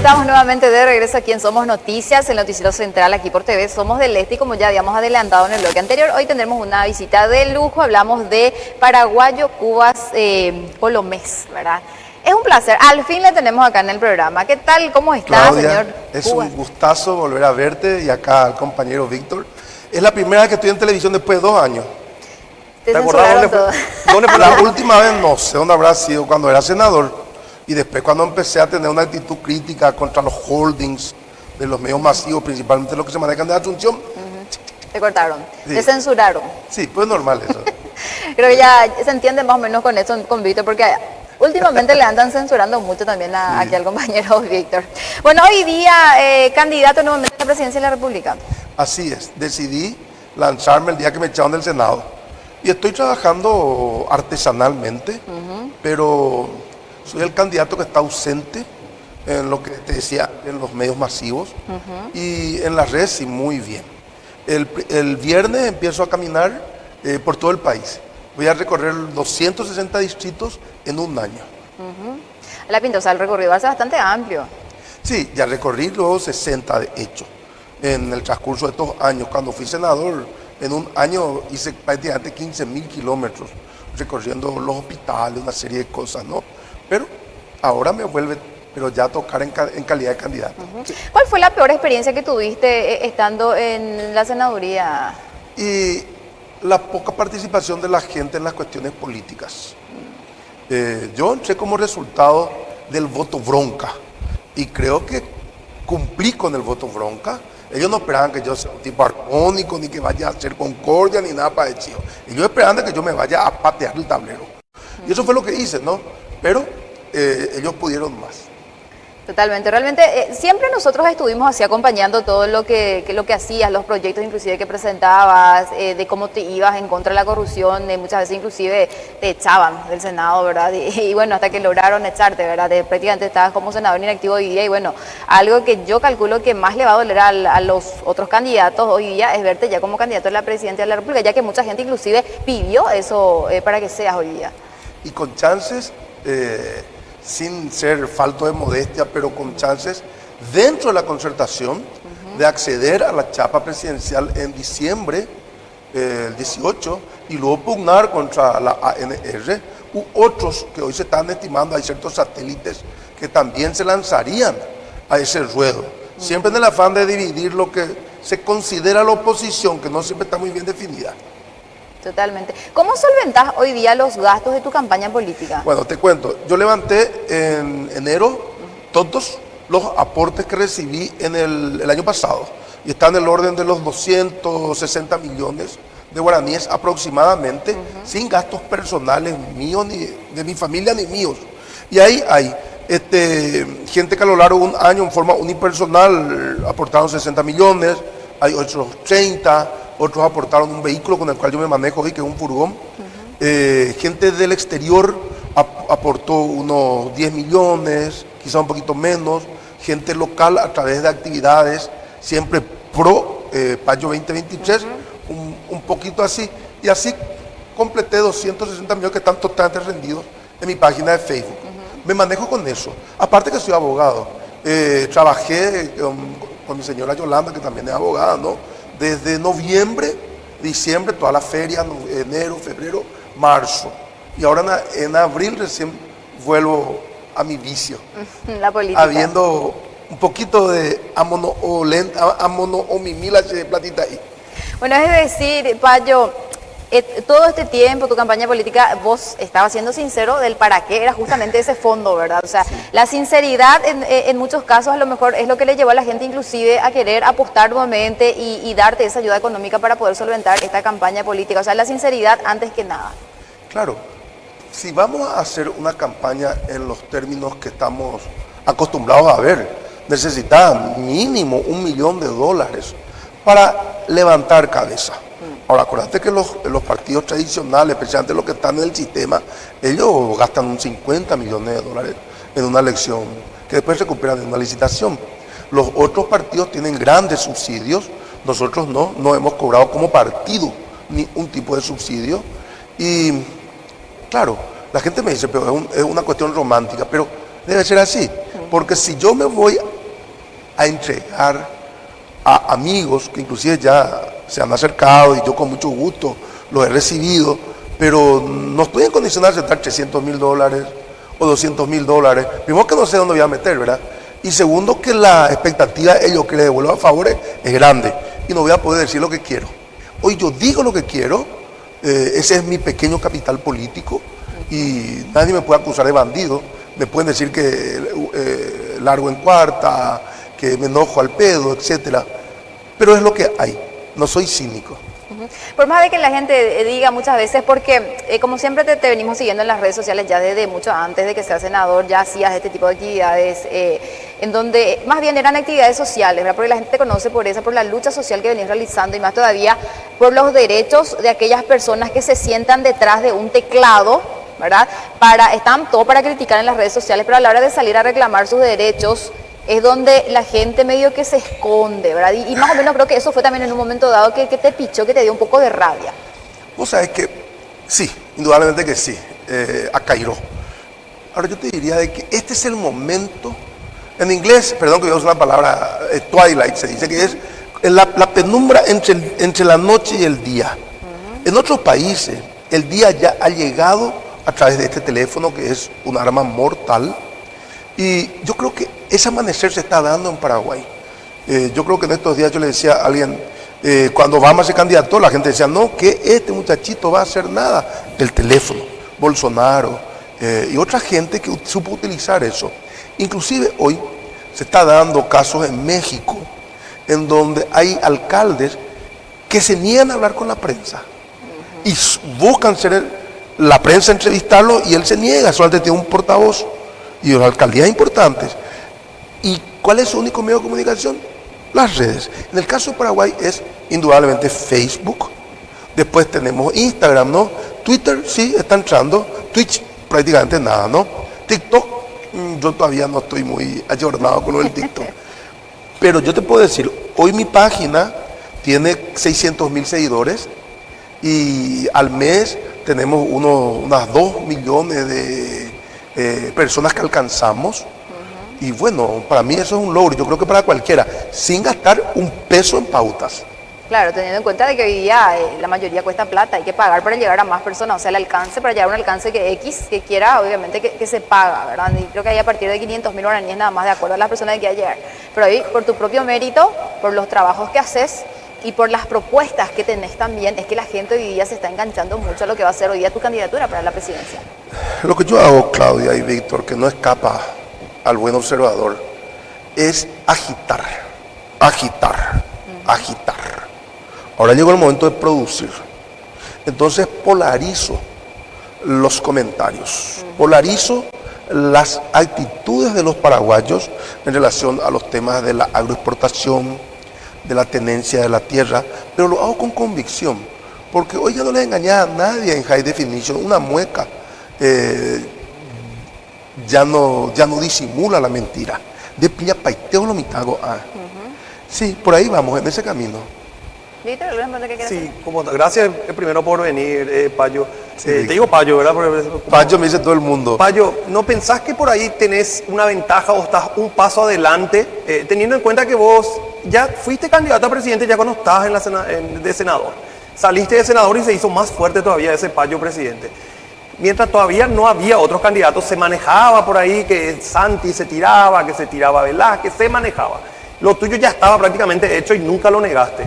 estamos nuevamente de regreso aquí en Somos Noticias, el noticiero central aquí por TV Somos del Este, y como ya habíamos adelantado en el bloque anterior, hoy tendremos una visita de lujo. Hablamos de Paraguayo Cubas Colomés, ¿verdad? Es un placer, al fin le tenemos acá en el programa. ¿Qué tal? ¿Cómo está, Claudia, señor es Cubas? un gustazo volver a verte y acá al compañero Víctor. Es la primera vez que estoy en televisión después de 2 años. Te acordás censuraron todo. dónde fue la última vez? No sé dónde habrá sido, cuando era senador. Y después cuando empecé a tener una actitud crítica contra los holdings de los medios masivos, principalmente los que se manejan de Asunción. Te cortaron, Sí. te censuraron. Sí, pues normal eso. Creo que ya se entiende más o menos con eso, con Víctor, porque últimamente le andan censurando mucho también aquí al compañero Víctor. Bueno, hoy día candidato nuevamente a la presidencia de la República. Así es, decidí lanzarme el día que me echaron del Senado. Y estoy trabajando artesanalmente, pero soy el candidato que está ausente en lo que te decía, en los medios masivos y en las redes sí, muy bien. El viernes empiezo a caminar por todo el país. Voy a recorrer 260 distritos en un año. La pinta, o sea, el recorrido va a ser bastante amplio. Sí, ya recorrí luego 60 de hecho. En el transcurso de estos años, cuando fui senador, en un año hice prácticamente 15.000 kilómetros recorriendo los hospitales, una serie de cosas, ¿no? Pero ahora me vuelve, pero ya a tocar en calidad de candidato. Sí. ¿Cuál fue la peor experiencia que tuviste estando en la senaduría? Y la poca participación de la gente en las cuestiones políticas. Yo entré como resultado del voto bronca y creo que cumplí con el voto bronca. Ellos no esperaban que yo sea un tipo armónico, ni que vaya a hacer concordia, ni nada parecido. Ellos esperaban que yo me vaya a patear el tablero. Y eso fue lo que hice, ¿no? Pero ellos pudieron más. Totalmente, realmente siempre nosotros estuvimos así acompañando todo lo que hacías, los proyectos inclusive que presentabas, de cómo te ibas en contra de la corrupción, muchas veces inclusive te echaban del Senado, ¿verdad? Y bueno, hasta que lograron echarte, ¿verdad? Prácticamente estabas como senador inactivo hoy día y bueno, algo que yo calculo que más le va a doler a los otros candidatos hoy día es verte ya como candidato a la presidencia de la República, ya que mucha gente inclusive pidió eso para que seas hoy día. Y con chances... sin ser falto de modestia, pero con chances dentro de la concertación de acceder a la chapa presidencial en diciembre el 18 y luego pugnar contra la ANR u otros que hoy se están estimando. Hay ciertos satélites que también se lanzarían a ese ruedo, siempre en el afán de dividir lo que se considera la oposición, que no siempre está muy bien definida. Totalmente. ¿Cómo solventás hoy día los gastos de tu campaña política? Bueno, te cuento, yo levanté en enero todos los aportes que recibí en el año pasado y están en el orden de los 260 millones de guaraníes aproximadamente, sin gastos personales míos, ni de mi familia, ni míos. Y ahí hay gente que a lo largo de un año en forma unipersonal aportaron 60 millones, hay otros 30, otros aportaron un vehículo con el cual yo me manejo hoy, que es un furgón. Gente del exterior aportó unos 10 millones, quizá un poquito menos. Gente local a través de actividades, siempre pro Payo 2023, un poquito así. Y así completé 260 millones que están totalmente rendidos en mi página de Facebook. Me manejo con eso. Aparte que soy abogado. Trabajé con mi señora Yolanda, que también es abogada, ¿no? Desde noviembre, diciembre, toda la feria, enero, febrero, marzo. Y ahora en abril recién vuelvo a mi vicio. La política. Habiendo un poquito de amonoomimila de platita ahí. Bueno, es decir, Payo, todo este tiempo, tu campaña política, vos estabas siendo sincero del para qué era justamente ese fondo, ¿verdad? O sea, sí. La sinceridad en muchos casos a lo mejor es lo que le llevó a la gente inclusive a querer apostar nuevamente y darte esa ayuda económica para poder solventar esta campaña política. O sea, la sinceridad antes que nada. Claro, si vamos a hacer una campaña en los términos que estamos acostumbrados a ver, necesita mínimo $1 millón para levantar cabeza. Ahora, acuérdate que los partidos tradicionales, especialmente los que están en el sistema, ellos gastan un $50 millones en una elección, que después recuperan en una licitación. Los otros partidos tienen grandes subsidios, nosotros no hemos cobrado como partido ni un tipo de subsidio. Y claro, la gente me dice, pero es una cuestión romántica, pero debe ser así, porque si yo me voy a entregar a amigos que inclusive ya se han acercado y yo con mucho gusto los he recibido, pero no estoy en condición de aceptar $300,000 o $200,000. Primero que no sé dónde voy a meter, ¿verdad? Y segundo que la expectativa de ellos que le devuelvan favores es grande y no voy a poder decir lo que quiero. Hoy yo digo lo que quiero, ese es mi pequeño capital político y nadie me puede acusar de bandido. Me pueden decir que largo en cuarta, que me enojo al pedo, etcétera. Pero es lo que hay, no soy cínico. Por más de que la gente diga muchas veces, porque como siempre te venimos siguiendo en las redes sociales ya desde mucho antes de que seas senador, ya hacías este tipo de actividades, en donde más bien eran actividades sociales, ¿verdad? Porque la gente te conoce por esa, por la lucha social que venís realizando y más todavía por los derechos de aquellas personas que se sientan detrás de un teclado, ¿verdad? Están todo para criticar en las redes sociales, pero a la hora de salir a reclamar sus derechos, es donde la gente medio que se esconde, ¿verdad? Y más o menos creo que eso fue también en un momento dado que te pichó, que te dio un poco de rabia. Vos sabés que sí, indudablemente que sí, acairó. Ahora yo te diría de que este es el momento, en inglés, perdón que yo uso la palabra twilight, se dice que es la penumbra entre la noche y el día. En otros países, el día ya ha llegado a través de este teléfono que es un arma mortal. Y yo creo que ese amanecer se está dando en Paraguay. Yo creo que en estos días yo le decía a alguien, cuando Obama se candidató, la gente decía, no, que este muchachito va a hacer nada. El teléfono, Bolsonaro y otra gente que supo utilizar eso. Inclusive hoy se está dando casos en México, en donde hay alcaldes que se niegan a hablar con la prensa. Y buscan la prensa entrevistarlo y él se niega, solamente tiene un portavoz. Y las alcaldías importantes. ¿Y cuál es su único medio de comunicación? Las redes. En el caso de Paraguay es indudablemente Facebook. Después tenemos Instagram, ¿no? Twitter sí está entrando. Twitch prácticamente nada, ¿no? TikTok, yo todavía no estoy muy ayornado con el TikTok. Pero yo te puedo decir, hoy mi página tiene 600,000 seguidores y al mes tenemos unas 2 millones de personas que alcanzamos. Y bueno, para mí eso es un logro, yo creo que para cualquiera, sin gastar un peso en pautas. Claro, teniendo en cuenta de que hoy día la mayoría cuesta plata, hay que pagar para llegar a más personas, o sea, el alcance, para llegar a un alcance que X, que quiera, obviamente que se paga, ¿verdad? Y creo que hay a partir de 500,000 guaraníes nada más, de acuerdo a las personas que quieran llegar. Pero hoy, por tu propio mérito, por los trabajos que haces y por las propuestas que tenés también, es que la gente hoy día se está enganchando mucho a lo que va a ser hoy día tu candidatura para la presidencia. Lo que yo hago, Claudia y Víctor, que no escapa al buen observador, es agitar. Ahora llegó el momento de producir. Entonces polarizo los comentarios, polarizo las actitudes de los paraguayos en relación a los temas de la agroexportación, de la tenencia de la tierra, pero lo hago con convicción, porque hoy ya no le engañé a nadie en High Definition, una mueca ya no disimula la mentira. De piña paiteo lo mitago. Sí, por ahí vamos, en ese camino. Víctor, ¿alguna pregunta que quieras hacer? Sí, gracias primero por venir, Payo. Sí, te digo Payo, ¿verdad? Payo me dice todo el mundo. Payo, ¿no pensás que por ahí tenés una ventaja o estás un paso adelante, teniendo en cuenta que vos ya fuiste candidato a presidente ya cuando estabas de senador? Saliste de senador y se hizo más fuerte todavía ese Payo presidente. Mientras todavía no había otros candidatos, se manejaba por ahí que Santi se tiraba, que se tiraba Velázquez, se manejaba. Lo tuyo ya estaba prácticamente hecho y nunca lo negaste.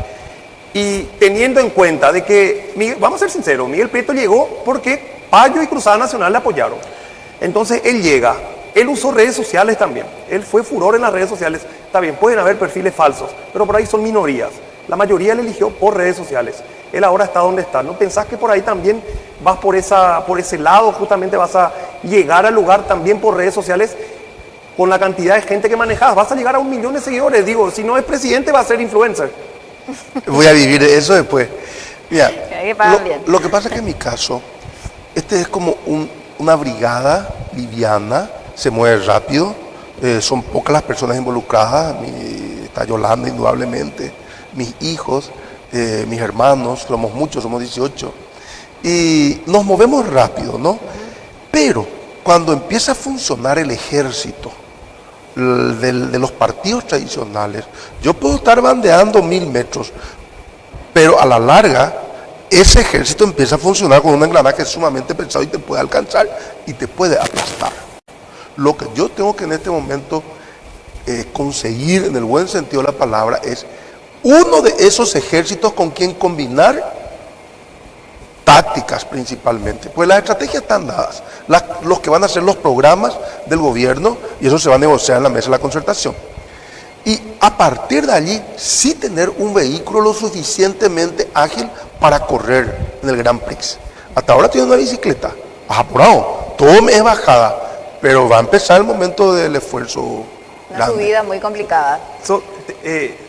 Y teniendo en cuenta de que, vamos a ser sinceros, Miguel Prieto llegó porque Payo y Cruzada Nacional le apoyaron. Entonces él llega, él usó redes sociales también, él fue furor en las redes sociales. Está bien, pueden haber perfiles falsos, pero por ahí son minorías. La mayoría le eligió por redes sociales. Él ahora está donde está. ¿No pensás que por ahí también vas por ese lado, justamente vas a llegar al lugar también por redes sociales? Con la cantidad de gente que manejas, vas a llegar a 1 millón de seguidores. Digo, si no es presidente, va a ser influencer. Voy a vivir eso después. Mira, bien. lo que pasa es que en mi caso, este es como una brigada liviana, se mueve rápido, son pocas las personas involucradas, está Yolanda indudablemente, mis hijos, mis hermanos, somos muchos, somos 18, y nos movemos rápido, ¿no? Pero cuando empieza a funcionar el ejército, de los partidos tradicionales, yo puedo estar bandeando 1000 metros, pero a la larga ese ejército empieza a funcionar con un engranaje sumamente pesado y te puede alcanzar y te puede aplastar. Lo que yo tengo que en este momento conseguir, en el buen sentido de la palabra, es uno de esos ejércitos con quien combinar tácticas principalmente, pues las estrategias están dadas, los que van a ser los programas del gobierno, y eso se va a negociar en la mesa de la concertación. Y a partir de allí, sí tener un vehículo lo suficientemente ágil para correr en el Grand Prix. Hasta ahora tiene una bicicleta, vas apurado, todo me es bajada, pero va a empezar el momento del esfuerzo Una grande. subida muy complicada.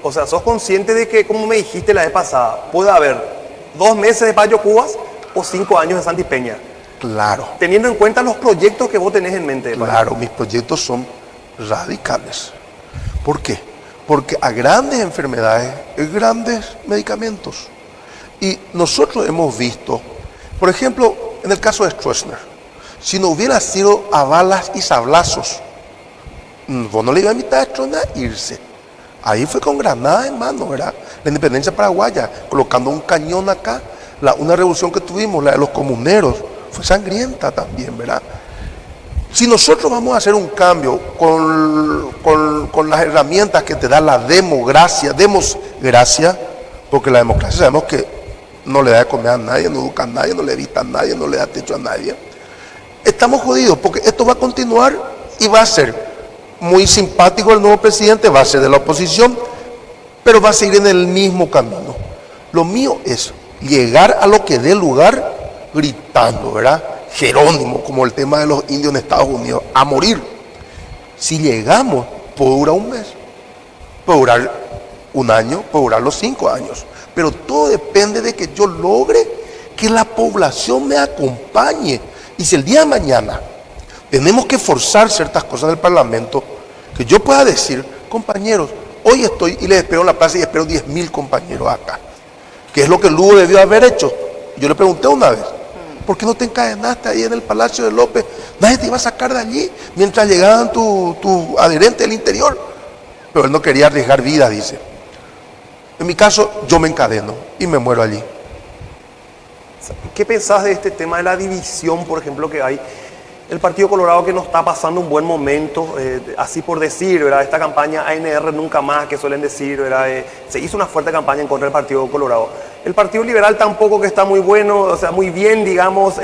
O sea, ¿sos consciente de que, como me dijiste la vez pasada, puede haber 2 meses de Payo Cubas o 5 años de Santi Peña? Claro, Teniendo en cuenta los proyectos que vos tenés en mente. claro, mis proyectos son radicales. ¿Por qué? Porque a grandes enfermedades, grandes medicamentos. Y nosotros hemos visto, por ejemplo, en el caso de Stroessner, si no hubiera sido a balas y sablazos, vos no le ibas a invitar a Stroessner a irse. Ahí fue con granada en mano, ¿verdad? La independencia paraguaya, colocando un cañón acá. Una revolución que tuvimos, la de los comuneros, fue sangrienta también, ¿verdad? Si nosotros vamos a hacer un cambio con las herramientas que te da la democracia, porque la democracia sabemos que no le da de comer a nadie, no educa a nadie, no le evita a nadie, no le da techo a nadie. Estamos jodidos porque esto va a continuar y va a ser muy simpático el nuevo presidente, va a ser de la oposición, pero va a seguir en el mismo camino. Lo mío es llegar a lo que dé lugar gritando, ¿verdad? Jerónimo, como el tema de los indios en Estados Unidos, a morir. Si llegamos, puede durar un mes, puede durar un año, puede durar los 5 años, pero todo depende de que yo logre que la población me acompañe. Y si el día de mañana tenemos que forzar ciertas cosas del Parlamento, que yo pueda decir, compañeros, hoy estoy y les espero en la plaza y espero 10.000 compañeros acá, que es lo que Lugo debió haber hecho. Yo le pregunté una vez, ¿por qué no te encadenaste ahí en el Palacio de López? Nadie te iba a sacar de allí mientras llegaban tus adherentes del interior. Pero él no quería arriesgar vidas, dice. En mi caso, yo me encadeno y me muero allí. ¿Qué pensás de este tema de la división, por ejemplo, que hay? El Partido Colorado que no está pasando un buen momento, así por decir, ¿verdad? Esta campaña ANR nunca más, que suelen decir, ¿verdad? Se hizo una fuerte campaña en contra del Partido Colorado. El Partido Liberal tampoco, que está muy bueno, o sea, muy bien, digamos,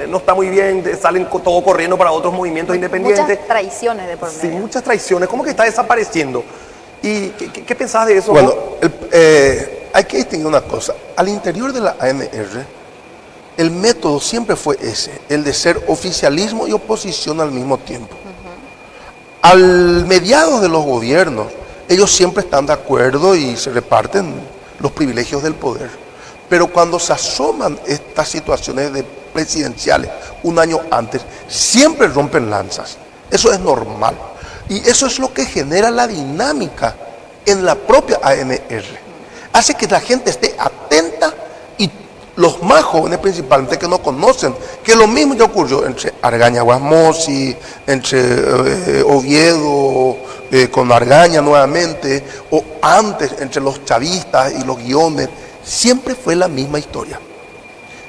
no está muy bien, salen todo corriendo para otros movimientos independientes. Muchas traiciones de por medio. Sí, muchas traiciones, ¿cómo que está desapareciendo? ¿Y qué pensás de eso? Bueno, hay que distinguir una cosa. Al interior de la ANR, el método siempre fue ese, el de ser oficialismo y oposición al mismo tiempo. Al mediados de los gobiernos, ellos siempre están de acuerdo y se reparten los privilegios del poder. Pero cuando se asoman estas situaciones presidenciales un año antes, siempre rompen lanzas. Eso es normal. Y eso es lo que genera la dinámica en la propia ANR. Hace que la gente esté atenta y los más jóvenes principalmente que no conocen, que lo mismo ya ocurrió entre Argaña Guasmosi, entre Oviedo con Argaña nuevamente, o antes entre los chavistas y los guiones, siempre fue la misma historia.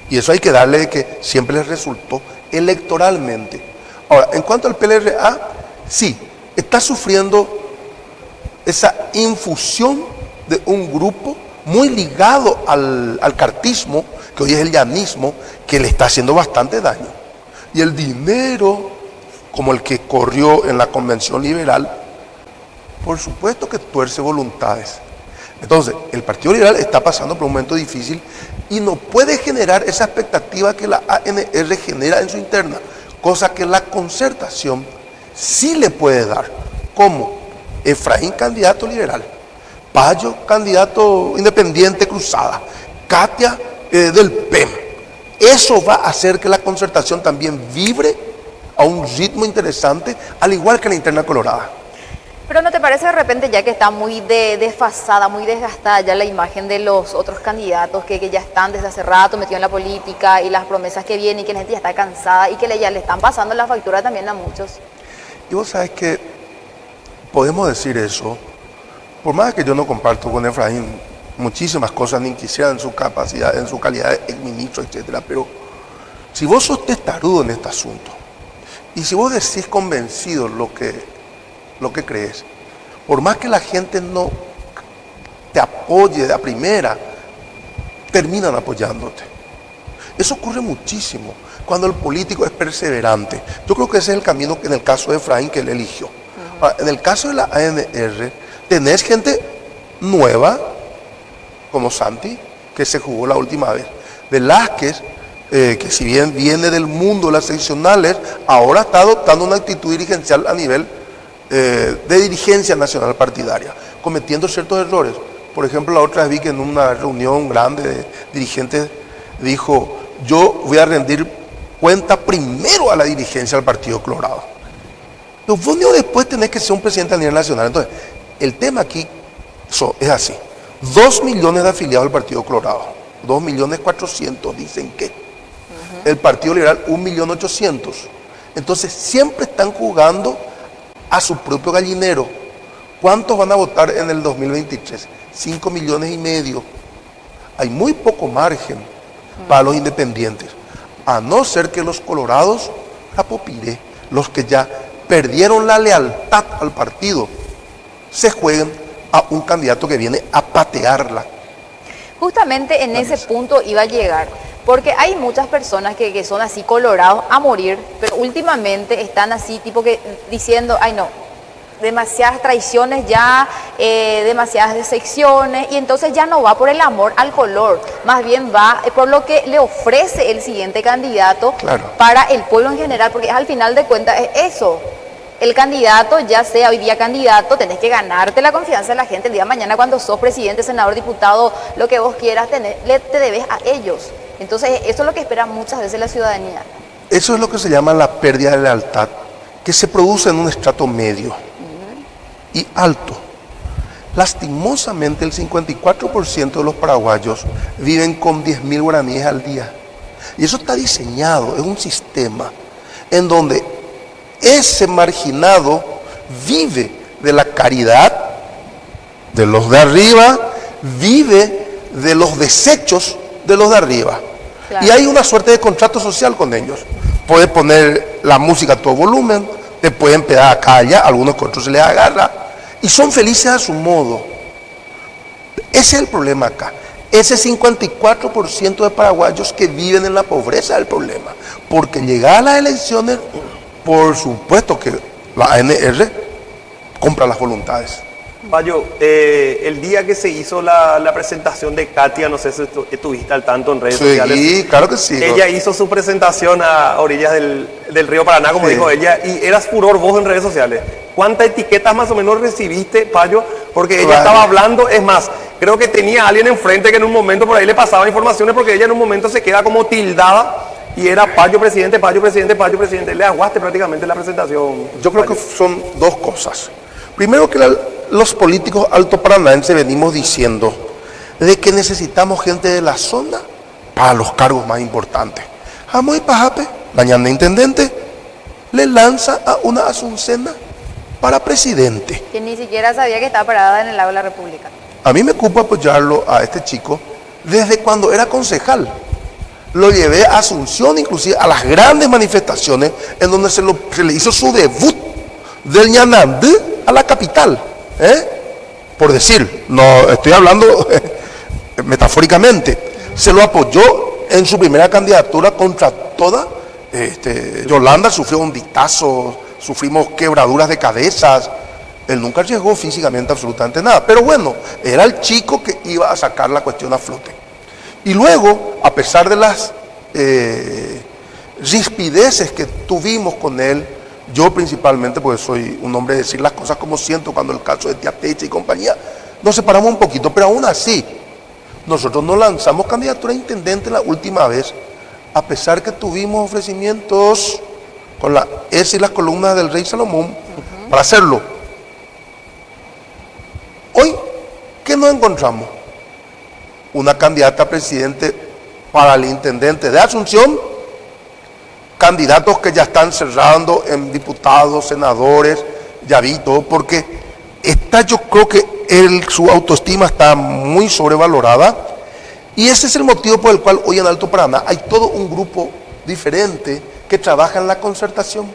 Y eso hay que darle de que siempre les resultó electoralmente. Ahora, en cuanto al PLRA, sí, está sufriendo esa infusión de un grupo muy ligado al cartismo, que hoy es el llanismo, que le está haciendo bastante daño. Y el dinero, como el que corrió en la Convención Liberal, por supuesto que tuerce voluntades. Entonces, el Partido Liberal está pasando por un momento difícil y no puede generar esa expectativa que la ANR genera en su interna, cosa que la concertación sí le puede dar, como Efraín, candidato liberal, Payo, candidato independiente cruzada, Katia del PEM. Eso va a hacer que la concertación también vibre a un ritmo interesante, al igual que la interna colorada. Pero ¿no te parece de repente ya que está muy desfasada, muy desgastada ya la imagen de los otros candidatos que ya están desde hace rato metidos en la política y las promesas que vienen y que la gente ya está cansada y que ya le están pasando la factura también a muchos? Y vos sabes que podemos decir eso, por más que yo no comparto con Efraín muchísimas cosas, ni quisiera en su capacidad, en su calidad de exministro, etcétera, pero si vos sos testarudo en este asunto, y si vos decís convencido lo que crees, por más que la gente no te apoye de a primera, terminan apoyándote. Eso ocurre muchísimo cuando el político es perseverante. Yo creo que ese es el camino que en el caso de Efraín que él eligió. Ahora, en el caso de la ANR, tenés gente nueva, como Santi, que se jugó la última vez. Velázquez, que si bien viene del mundo de las seccionales, ahora está adoptando una actitud dirigencial a nivel de dirigencia nacional partidaria, cometiendo ciertos errores. Por ejemplo, la otra vez vi que en una reunión grande de dirigentes dijo: yo voy a rendir cuenta primero a la dirigencia del Partido Colorado. Pero vos después tenés que ser un presidente a nivel nacional. Entonces, el tema aquí es así. 2 millones de afiliados al Partido Colorado. 2.400.000 dicen que. El Partido Liberal 1.800.000. Entonces, siempre están jugando a su propio gallinero. ¿Cuántos van a votar en el 2023? 5,5 millones. Hay muy poco margen para los independientes, a no ser que los colorados, capopiré, los que ya perdieron la lealtad al partido, se jueguen a un candidato que viene a patearla. Justamente en ese punto iba a llegar, porque hay muchas personas que son así colorados a morir, pero últimamente están así tipo que diciendo: ay no, demasiadas traiciones ya, demasiadas decepciones, y entonces ya no va por el amor al color, más bien va por lo que le ofrece el siguiente candidato. Claro. Para el pueblo en general, porque al final de cuentas es eso. El candidato, ya sea hoy día candidato, tenés que ganarte la confianza de la gente. El día de mañana, cuando sos presidente, senador, diputado, lo que vos quieras tener, te debes a ellos. Entonces, eso es lo que espera muchas veces la ciudadanía. Eso es lo que se llama la pérdida de lealtad, que se produce en un estrato medio y alto. Lastimosamente, el 54% de los paraguayos viven con 10.000 guaraníes al día. Y eso está diseñado, es un sistema en donde ese marginado vive de la caridad de los de arriba, vive de los desechos de los de arriba. Claro. Y hay una suerte de contrato social con ellos. Puedes poner la música a todo volumen, te pueden pegar acá allá, algunos que otros se les agarra, y son felices a su modo. Ese es el problema acá. Ese 54% de paraguayos que viven en la pobreza es el problema. Porque llegadas las elecciones, por supuesto que la ANR compra las voluntades. Payo, el día que se hizo la presentación de Katia, no sé si estuviste al tanto en redes sociales. Sí, claro que sí. Ella hizo su presentación a orillas del río Paraná, como dijo ella, y eras furor vos en redes sociales. ¿Cuántas etiquetas más o menos recibiste, Payo? Porque ella estaba hablando, es más, creo que tenía a alguien enfrente que en un momento por ahí le pasaba informaciones, porque ella en un momento se queda como tildada, y era Payo presidente, Payo presidente, Payo presidente. Le aguaste prácticamente la presentación. Yo creo que son dos cosas. Primero, que los políticos altoparanaenses venimos diciendo de que necesitamos gente de la zona para los cargos más importantes. Jamoy Pajape, mañana intendente, le lanza a una asuncena para presidente. Que ni siquiera sabía que estaba parada en el lado de la República. A mí me ocupa apoyarlo a este chico desde cuando era concejal. Lo llevé a Asunción, inclusive a las grandes manifestaciones en donde se le hizo su debut del Ñanandú a la capital. Por decir, no estoy hablando metafóricamente. Se lo apoyó en su primera candidatura contra toda. Yolanda sufrió un dictazo, sufrimos quebraduras de cabezas. Él nunca llegó físicamente absolutamente nada. Pero bueno, era el chico que iba a sacar la cuestión a flote. Y luego, a pesar de las rispideces que tuvimos con él, yo principalmente, porque soy un hombre de decir las cosas como siento, cuando el caso de Tía Techa y compañía, nos separamos un poquito, pero aún así, nosotros no lanzamos candidatura a intendente la última vez, a pesar que tuvimos ofrecimientos con la S y las columnas del rey Salomón para hacerlo. Hoy, ¿qué nos encontramos? Una candidata a presidente para el intendente de Asunción, candidatos que ya están cerrando en diputados, senadores, ya vi todo, porque yo creo que su autoestima está muy sobrevalorada y ese es el motivo por el cual hoy en Alto Paraná hay todo un grupo diferente que trabaja en la concertación,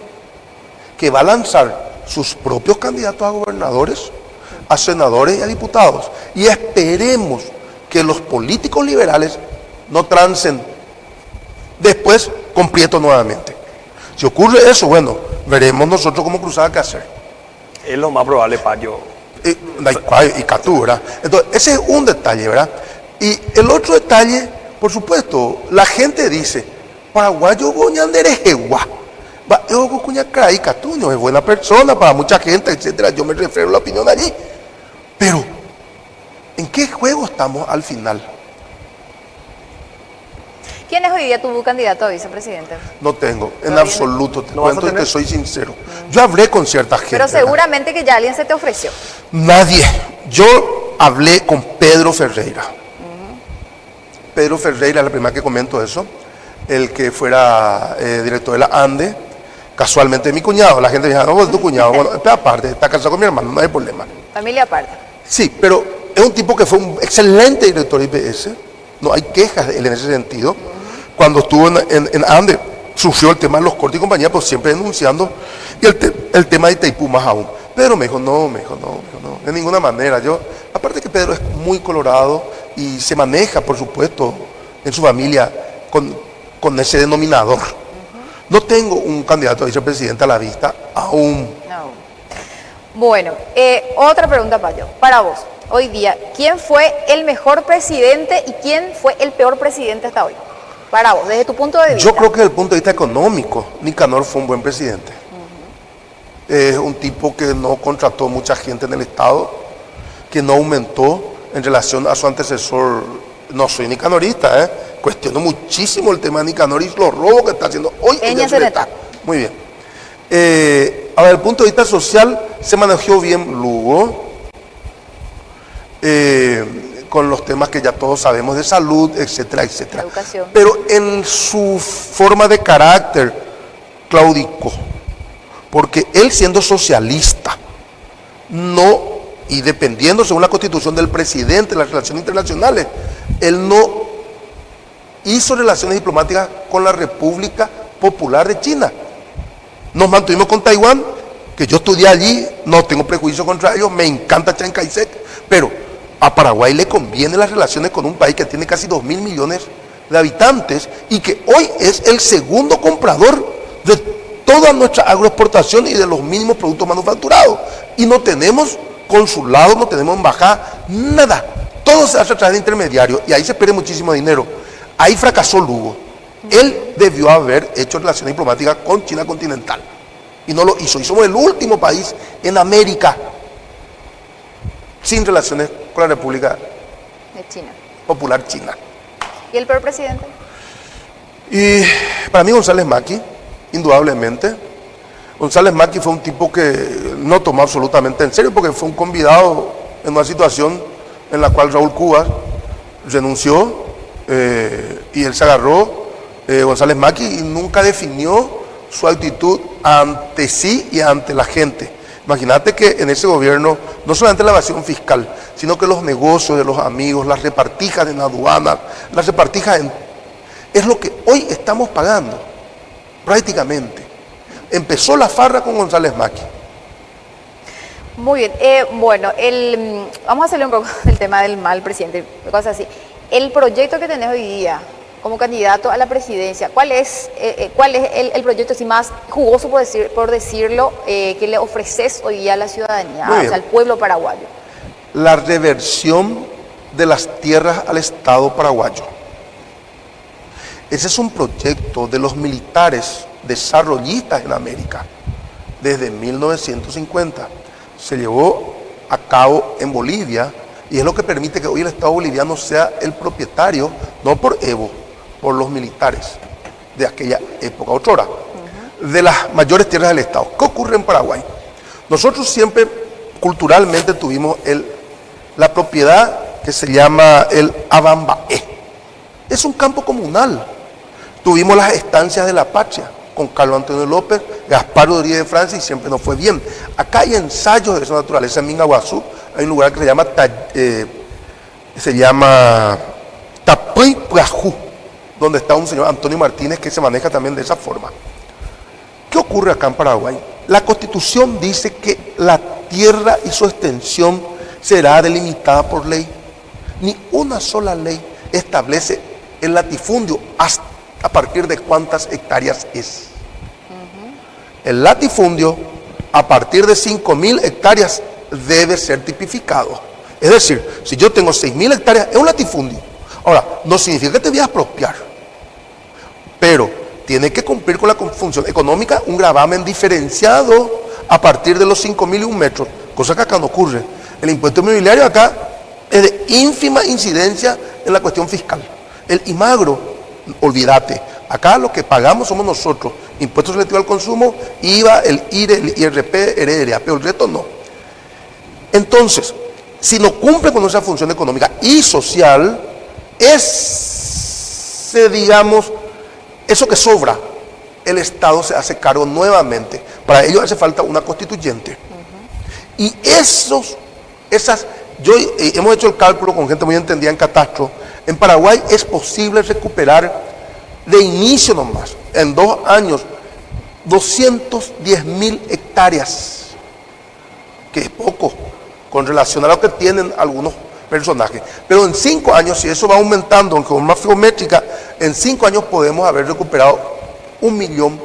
que va a lanzar sus propios candidatos a gobernadores, a senadores y a diputados. Y esperemos que los políticos liberales no trancen después con Prieto nuevamente. Si ocurre eso, bueno, veremos nosotros como cruzada qué hacer. Es lo más probable, Payo. Y Catú, ¿verdad? Entonces, ese es un detalle, ¿verdad? Y el otro detalle, por supuesto, la gente dice, paraguayo goñanderejeguá, yo cuñacay, Catuño es buena persona para mucha gente, etcétera. Yo me refiero a la opinión allí. Pero, ¿en qué juego estamos al final? ¿Quién es hoy día tu candidato a vicepresidente? No tengo, en ¿Todavía absoluto, te ¿No vas a cuento y te tener? soy sincero. Yo hablé con cierta gente. Pero ¿verdad? seguramente que ya alguien se te ofreció. Nadie. Yo hablé con Pedro Ferreira. Pedro Ferreira, la primera que comento eso, el que fuera director de la ANDE, casualmente mi cuñado. La gente me dice, no, es tu cuñado. Bueno, está aparte, está casado con mi hermano, no hay problema. Familia aparte. Sí, pero es un tipo que fue un excelente director de IPS, no hay quejas de él en ese sentido. Cuando estuvo en ANDE, sufrió el tema de los cortes y compañía, pues siempre denunciando, y el tema de Itaipú más aún. Pedro me dijo, no, de ninguna manera. Aparte que Pedro es muy colorado y se maneja, por supuesto, en su familia con ese denominador. No tengo un candidato a vicepresidente a la vista aún. No. Bueno, otra pregunta, Payo. Para vos, hoy día, ¿quién fue el mejor presidente y quién fue el peor presidente hasta hoy? Para vos, desde tu punto de vista. Yo creo que desde el punto de vista económico, Nicanor fue un buen presidente. Es un tipo que no contrató mucha gente en el Estado, que no aumentó en relación a su antecesor. No soy nicanorista, cuestiono muchísimo el tema de Nicanor y los robos que está haciendo hoy en el Estado. Muy bien. A ver, el punto de vista social se manejó bien Lugo, con los temas que ya todos sabemos de salud, etcétera, etcétera. Educación. Pero en su forma de carácter claudicó, porque él siendo socialista, no, y dependiendo según la constitución del presidente de las relaciones internacionales, él no hizo relaciones diplomáticas con la República Popular de China. Nos mantuvimos con Taiwán, que yo estudié allí, no tengo prejuicio contra ellos, me encanta Chiang Kai-shek, pero a Paraguay le conviene las relaciones con un país que tiene casi 2.000 millones de habitantes y que hoy es el segundo comprador de toda nuestra agroexportación y de los mínimos productos manufacturados. Y no tenemos consulado, no tenemos embajada, nada. Todo se hace a través de intermediarios y ahí se pierde muchísimo dinero. Ahí fracasó Lugo. Él debió haber hecho relaciones diplomáticas con China continental y no lo hizo. Y somos el último país en América sin relaciones con la República De China. Popular China. ¿Y el peor presidente? Y para mí González Maqui, indudablemente. González Maqui fue un tipo que no tomó absolutamente en serio porque fue un convidado en una situación en la cual Raúl Cubas renunció y él se agarró, González Maqui, y nunca definió su actitud ante sí y ante la gente. Imagínate que en ese gobierno, no solamente la evasión fiscal, sino que los negocios de los amigos, las repartijas en aduanas, las repartijas es lo que hoy estamos pagando, prácticamente. Empezó la farra con González Maqui. Muy bien, bueno, vamos a hacerle un poco el tema del mal presidente, cosas así. El proyecto que tenés hoy día como candidato a la presidencia, ¿cuál es el proyecto así más jugoso, por decirlo, que le ofreces hoy día a la ciudadanía, o sea, al pueblo paraguayo? La reversión de las tierras al Estado paraguayo. Ese es un proyecto de los militares desarrollistas en América desde 1950. Se llevó a cabo en Bolivia y es lo que permite que hoy el Estado boliviano sea el propietario, no por Evo, por los militares de aquella época, otrora, de las mayores tierras del Estado. ¿Qué ocurre en Paraguay? Nosotros siempre culturalmente tuvimos la propiedad que se llama el Abambaé. Es un campo comunal. Tuvimos las estancias de la patria, con Carlos Antonio López, Gaspar Rodríguez de Francia, y siempre nos fue bien. Acá hay ensayos de esa naturaleza. En Mingaguazú hay un lugar que se llama Tapuy Prajú, donde está un señor Antonio Martínez que se maneja también de esa forma. ¿Qué ocurre acá en Paraguay? La Constitución dice que la tierra y su extensión será delimitada por ley. Ni una sola ley establece el latifundio hasta a partir de cuántas hectáreas es. El latifundio a partir de 5.000 hectáreas debe ser tipificado. Es decir, si yo tengo 6.000 hectáreas, es un latifundio. Ahora, no significa que te voy a expropiar, pero tiene que cumplir con la función económica, un gravamen diferenciado a partir de los 5.001 metros, cosa que acá no ocurre. El impuesto inmobiliario acá es de ínfima incidencia en la cuestión fiscal. El IMAGRO, olvídate, acá lo que pagamos somos nosotros, impuesto selectivo al consumo, IVA, el IRE, el IRP, heredaria, pero el resto no. Entonces, si no cumple con esa función económica y social, digamos, eso que sobra, el Estado se hace cargo nuevamente. Para ello hace falta una constituyente. Y hemos hecho el cálculo con gente muy entendida en catastro. En Paraguay es posible recuperar de inicio nomás, en 2 años, 210.000 hectáreas, que es poco con relación a lo que tienen algunos personajes. Pero en 5 años, si eso va aumentando en forma geométrica, en 5 años podemos haber recuperado 1 millón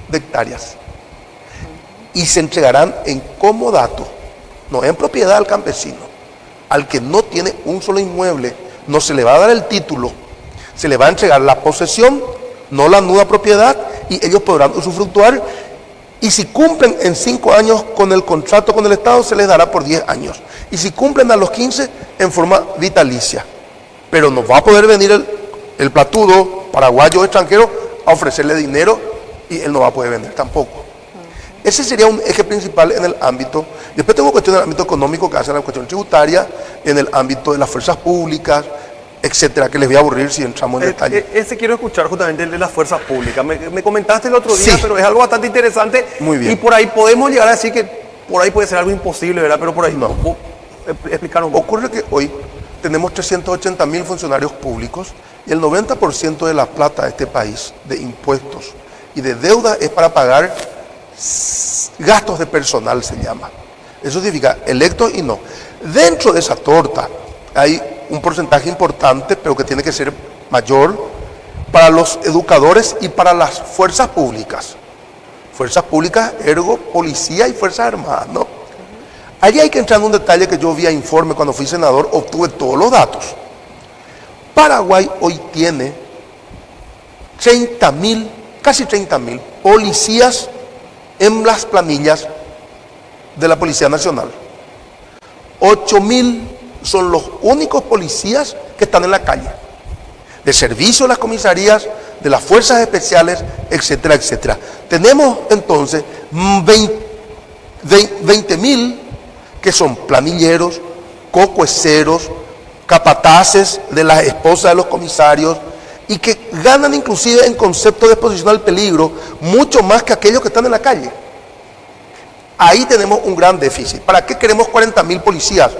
de hectáreas. Y se entregarán en comodato, no en propiedad al campesino. Al que no tiene un solo inmueble, no se le va a dar el título, se le va a entregar la posesión, no la nuda propiedad, y ellos podrán usufructuar. Y si cumplen en 5 años con el contrato con el Estado, se les dará por 10 años. Y si cumplen a los 15, en forma vitalicia. Pero no va a poder venir el platudo paraguayo o extranjero a ofrecerle dinero y él no va a poder vender tampoco. Ese sería un eje principal en el ámbito. Después tengo cuestiones en el ámbito económico que hacen la cuestión tributaria, en el ámbito de las fuerzas públicas, etcétera, que les voy a aburrir si entramos en detalle. Ese quiero escuchar justamente el de las fuerzas públicas. Me comentaste el otro día, Sí. pero es algo bastante interesante. Muy bien. Y por ahí podemos llegar a decir que por ahí puede ser algo imposible, ¿verdad? Pero por ahí No. Explicar un poco. Ocurre que hoy tenemos 380.000 funcionarios públicos y el 90% de la plata de este país, de impuestos y de deuda, es para pagar gastos de personal, se llama. Eso significa electos y no. Dentro de esa torta hay un porcentaje importante, pero que tiene que ser mayor, para los educadores y para las fuerzas públicas. Fuerzas públicas, ergo, policía y fuerzas armadas, ¿no? Allí hay que entrar en un detalle que yo vía informe cuando fui senador, obtuve todos los datos. Paraguay hoy tiene 30.000, casi 30.000 policías en las planillas de la Policía Nacional. 8.000 son los únicos policías que están en la calle, de servicio de las comisarías, de las fuerzas especiales, etcétera, etcétera. Tenemos entonces 20.000 que son planilleros, cocueceros, capataces de las esposas de los comisarios y que ganan inclusive en concepto de exposición al peligro mucho más que aquellos que están en la calle. Ahí tenemos un gran déficit. ¿Para qué queremos 40.000 policías?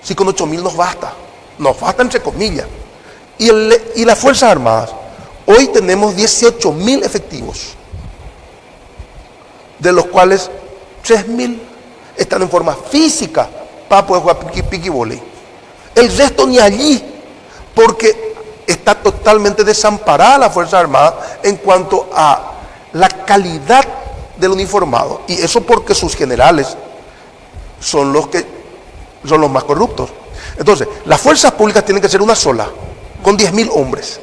Si con 8.000 nos basta entre comillas. Y las Fuerzas Armadas, hoy tenemos 18.000 efectivos, de los cuales 3.000 están en forma física para poder jugar piqui voley. El resto ni allí, porque está totalmente desamparada la Fuerza Armada en cuanto a la calidad del uniformado. Y eso porque sus generales son los más corruptos. Entonces, las fuerzas públicas tienen que ser una sola, con 10.000 hombres.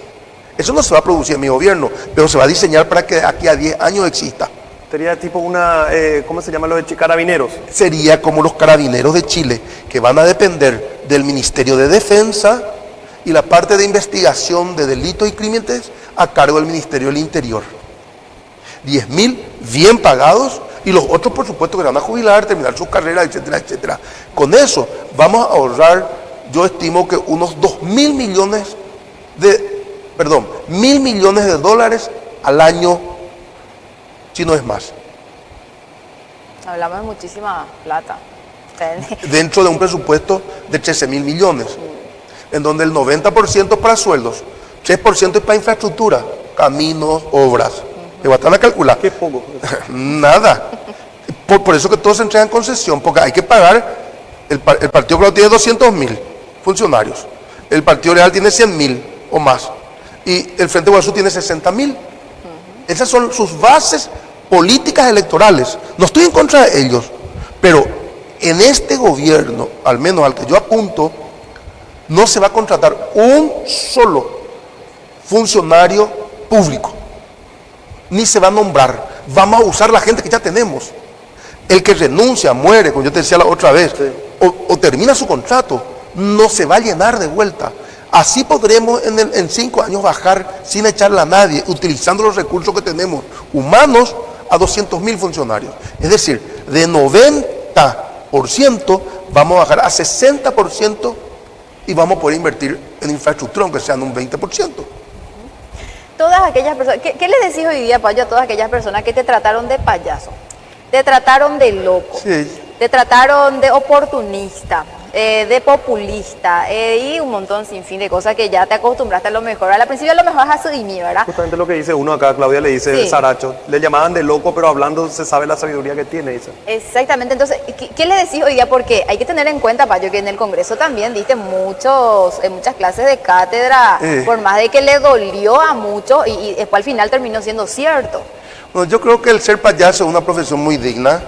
Eso no se va a producir en mi gobierno, pero se va a diseñar para que de aquí a 10 años exista. Sería tipo ¿cómo se llama los de carabineros? Sería como los carabineros de Chile, que van a depender del Ministerio de Defensa y la parte de investigación de delitos y crímenes a cargo del Ministerio del Interior. 10.000 bien pagados y los otros, por supuesto, que van a jubilar, terminar sus carreras, etcétera, etcétera. Con eso vamos a ahorrar, yo estimo que unos 1.000 millones de dólares al año si no es más. Hablamos de muchísima plata. Dentro de un presupuesto de 13.000 millones, en donde el 90% es para sueldos, 3% es para infraestructura, caminos, obras. ¿Me van a calcular? Qué poco. Nada. Por eso que todos se entregan en concesión, porque hay que pagar. El Partido Colorado tiene 200.000 funcionarios, el Partido Liberal tiene 100.000 o más, y el Frente Guasú tiene 60.000. Esas son sus bases políticas electorales. No estoy en contra de ellos, pero en este gobierno, al menos al que yo apunto, no se va a contratar un solo funcionario público, ni se va a nombrar. Vamos a usar la gente que ya tenemos. El que renuncia, muere, como yo te decía la otra vez, Sí. o termina su contrato, no se va a llenar de vuelta. Así podremos en 5 años bajar sin echarle a nadie, utilizando los recursos que tenemos humanos a 200.000 funcionarios. Es decir, de 90% vamos a bajar a 60% y vamos a poder invertir en infraestructura, aunque sean un 20%. Todas aquellas personas, ¿qué les decís hoy día, Payo, a todas aquellas personas que te trataron de payaso, te trataron de loco, Sí. te trataron de oportunista, de populista y un montón sin fin de cosas que ya te acostumbraste a lo mejor? Al principio a lo mejor vas a subir, ¿verdad? Justamente lo que dice uno acá, Claudia le dice Sí. Saracho. Le llamaban de loco, pero hablando se sabe la sabiduría que tiene, dice. Exactamente, entonces, ¿qué le decís hoy día? Porque hay que tener en cuenta, Payo, que en el Congreso también diste muchas clases de cátedra, por más de que le dolió a muchos y después al final terminó siendo cierto. Bueno, yo creo que el ser payaso es una profesión muy digna.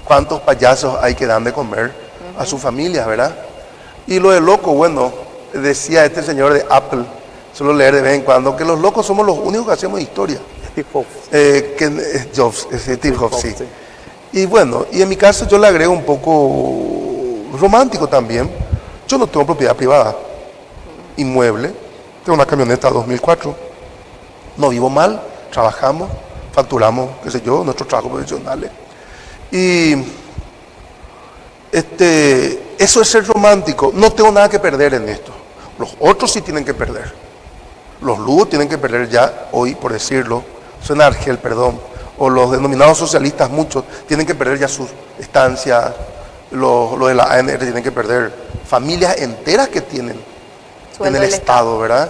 ¿Cuántos payasos hay que dan de comer a sus familias, verdad? Y lo de loco, bueno, decía este señor de Apple, suelo leer de vez en cuando, que los locos somos los únicos que hacemos historia. Steve Jobs. Jobs, Steve Jobs, sí. Sí. Y bueno, y en mi caso yo le agrego un poco romántico también. Yo no tengo propiedad privada, inmueble, tengo una camioneta 2004, no vivo mal, trabajamos, facturamos, qué sé yo, nuestros trabajos profesionales. Y eso es ser romántico. No tengo nada que perder en esto. Los otros sí tienen que perder. Los lugos tienen que perder ya hoy, por decirlo, suena Argel, perdón, o los denominados socialistas, muchos, tienen que perder ya sus estancias, lo de la ANR tienen que perder, familias enteras que tienen Sueldo en el del Estado, ¿verdad?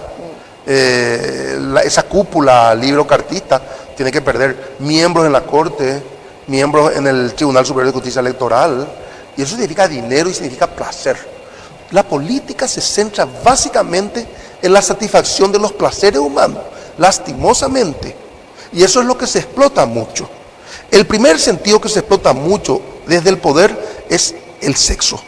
Esa cúpula libro-cartista tiene que perder miembros en la Corte, miembros en el Tribunal Superior de Justicia Electoral, y eso significa dinero y significa placer. La política se centra básicamente en la satisfacción de los placeres humanos, lastimosamente, y eso es lo que se explota mucho. El primer sentido que se explota mucho desde el poder es el sexo,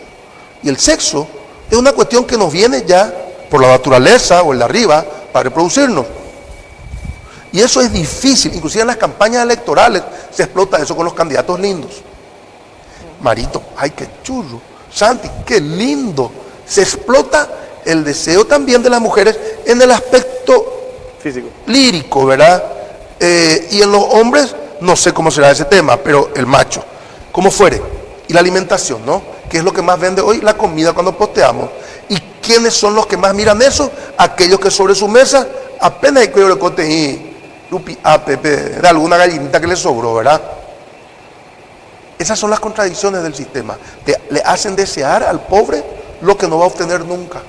y el sexo es una cuestión que nos viene ya por la naturaleza o el de arriba para reproducirnos. Y eso es difícil, inclusive en las campañas electorales se explota eso con los candidatos lindos. Marito, ay, qué churro. Santi, qué lindo. Se explota el deseo también de las mujeres en el aspecto Físico. lírico, ¿verdad? Y en los hombres, no sé cómo será ese tema, pero el macho, como fuere. Y la alimentación, ¿no? ¿Qué es lo que más vende hoy? La comida cuando posteamos. ¿Y quiénes son los que más miran eso? Aquellos que sobre su mesa apenas hay que le cote y de alguna gallinita que le sobró, ¿verdad? Esas son las contradicciones del sistema. Le hacen desear al pobre lo que no va a obtener nunca.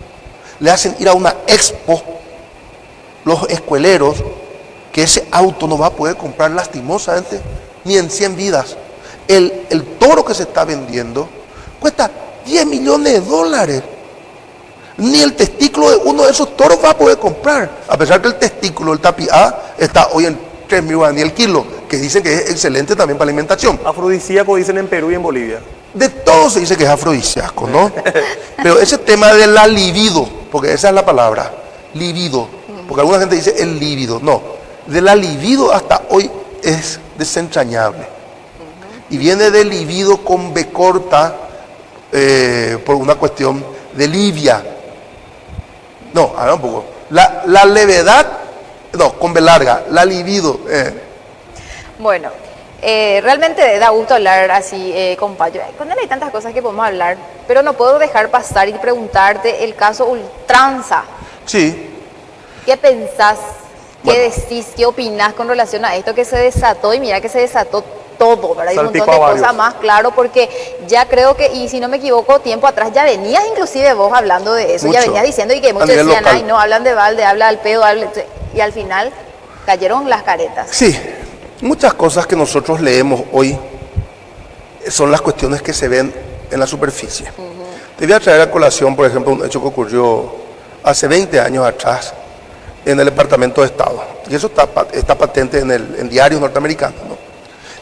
Le hacen ir a una expo, los escueleros, que ese auto no va a poder comprar lastimosamente ni en 100 vidas. El toro que se está vendiendo cuesta 10 millones de dólares. Ni el testículo de uno de esos toros va a poder comprar. A pesar que el testículo, el tapiá, está hoy en 3.000 guaraníes el kilo, que dicen que es excelente también para alimentación. Afrodisíaco dicen en Perú y en Bolivia. De todo se dice que es afrodisíaco, ¿no? Pero ese tema de la libido, porque esa es la palabra, libido, porque alguna gente dice el líbido, no, de la libido hasta hoy es desentrañable. Y viene de libido con B corta por una cuestión de Libia. No, a ver un poco. La levedad, no, con B larga, la libido. Bueno, realmente da gusto hablar así con Payo. Con él hay tantas cosas que podemos hablar, pero no puedo dejar pasar y preguntarte el caso Ultranza. Sí, ¿Qué pensás ¿Qué Bueno. decís, qué opinás con relación a esto que se desató? Y mira que se desató todo, ¿verdad? Hay un Salpicó montón de a cosas varios. más, claro, porque ya creo que, y si no me equivoco, tiempo atrás ya venías inclusive vos hablando de eso, ya Mucho. venías diciendo y que muchos nivel decían, local. ay, no, hablan de balde, habla al pedo, y al final cayeron las caretas. Sí, muchas cosas que nosotros leemos hoy son las cuestiones que se ven en la superficie. Te voy a traer a colación, por ejemplo, un hecho que ocurrió hace 20 años atrás en el Departamento de Estado. Y eso está patente en diarios norteamericanos, ¿no?